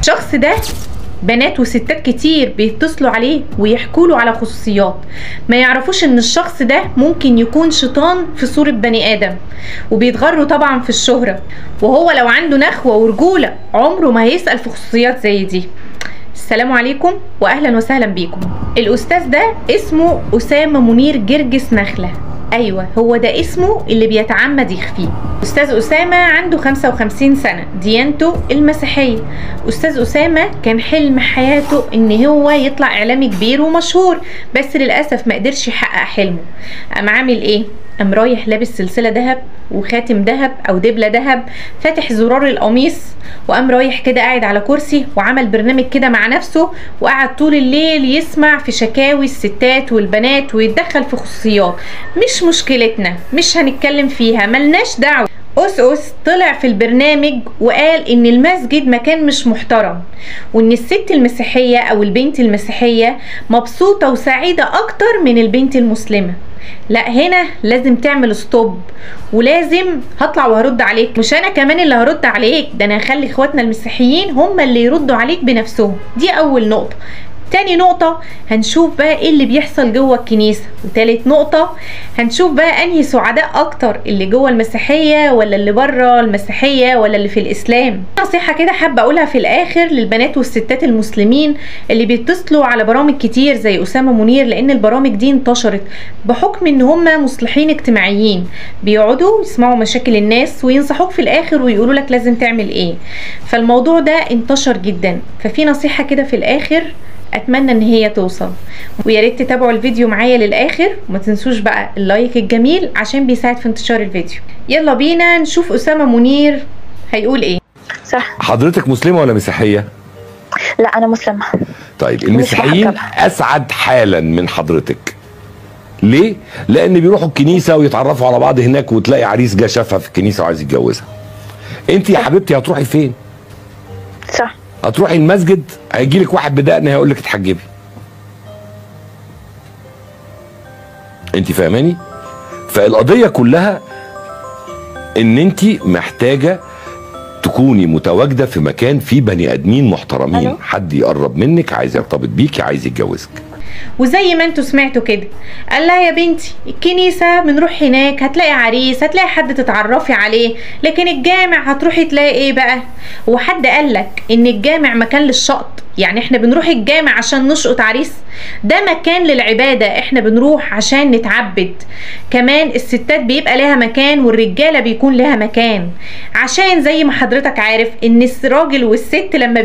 الشخص ده بنات وستات كتير بيتصلوا عليه ويحكوا له على خصوصيات، ما يعرفوش ان الشخص ده ممكن يكون شيطان في صورة بني ادم، وبيتغروا طبعا في الشهرة، وهو لو عنده نخوة ورجولة عمره ما هيسأل في خصوصيات زي دي. السلام عليكم واهلا وسهلا بيكم. الاستاذ ده اسمه اسامة منير جرجس نخلة، ايوه هو ده اسمه اللي بيتعمد يخفيه. استاذ اسامة عنده 55 سنة، ديانته المسيحية. استاذ اسامة كان حلم حياته ان هو يطلع اعلامي كبير ومشهور، بس للاسف ما قدرش يحقق حلمه. قام عامل ايه؟ قام رايح لابس سلسلة دهب وخاتم دهب او دبلة دهب، فاتح زرار القميص، وقام رايح كده قاعد على كرسي وعمل برنامج كده مع نفسه، وقعد طول الليل يسمع في شكاوي الستات والبنات ويتدخل في خصوصيات. مش مشكلتنا، مش هنتكلم فيها، ملناش دعوة. أس طلع في البرنامج وقال ان المسجد مكان مش محترم، وان الست المسيحية او البنت المسيحية مبسوطة وسعيدة اكتر من البنت المسلمة. لا هنا لازم تعمل ستوب، ولازم هطلع وهرد عليك، مش انا كمان اللي هرد عليك، ده انا هخلي اخواتنا المسيحيين هم اللي يردوا عليك بنفسهم. دي اول نقطة. تاني نقطة هنشوف بقى ايه اللي بيحصل جوه الكنيسة. وتالت نقطة هنشوف بقى انهي سعداء اكتر، اللي جوه المسيحية ولا اللي بره المسيحية ولا اللي في الاسلام. نصيحة كده حابة اقولها في الاخر للبنات والستات المسلمين اللي بيتصلوا على برامج كتير زي اسامة منير، لان البرامج دي انتشرت بحكم ان هم مصلحين اجتماعيين، بيقعدوا يسمعوا مشاكل الناس وينصحوك في الاخر ويقولوا لك لازم تعمل ايه. فالموضوع ده انتشر جدا، ففي نصيحة كده في الاخر اتمنى ان هي توصل، ويا ريت تتابعوا الفيديو معايا للاخر، وما تنسوش بقى اللايك الجميل عشان بيساعد في انتشار الفيديو. يلا بينا نشوف اسامة منير هيقول ايه. صح. حضرتك مسلمة ولا مسيحية؟ لا انا مسلمة. طيب المسيحيين اسعد حالا من حضرتك. ليه؟ لان بيروحوا الكنيسة ويتعرفوا على بعض هناك، وتلاقي عريس جه شافها في الكنيسة وعايز يتجوزها. انت يا حبيبتي هتروحي فين؟ صح. هتروحي المسجد، هيجيلك واحد بدقن هيقول لك اتحجبي. انت فاهماني؟ فالقضيه كلها ان انت محتاجه تكوني متواجده في مكان فيه بني ادمين محترمين، حد يقرب منك، عايز يرتبط بيكي، عايز يتجوزك. وزي ما انتوا سمعتوا كده، قال لها يا بنتي الكنيسة بنروح هناك هتلاقي عريس، هتلاقي حد تتعرفي عليه، لكن الجامع هتروحي تلاقي ايه بقى؟ هو حد قالك ان الجامع مكان للشقط؟ يعني احنا بنروح الجامع عشان نشقط عريس؟ ده مكان للعبادة، احنا بنروح عشان نتعبد. كمان الستات بيبقى لها مكان والرجالة بيكون لها مكان، عشان زي ما حضرتك عارف ان الراجل والست لما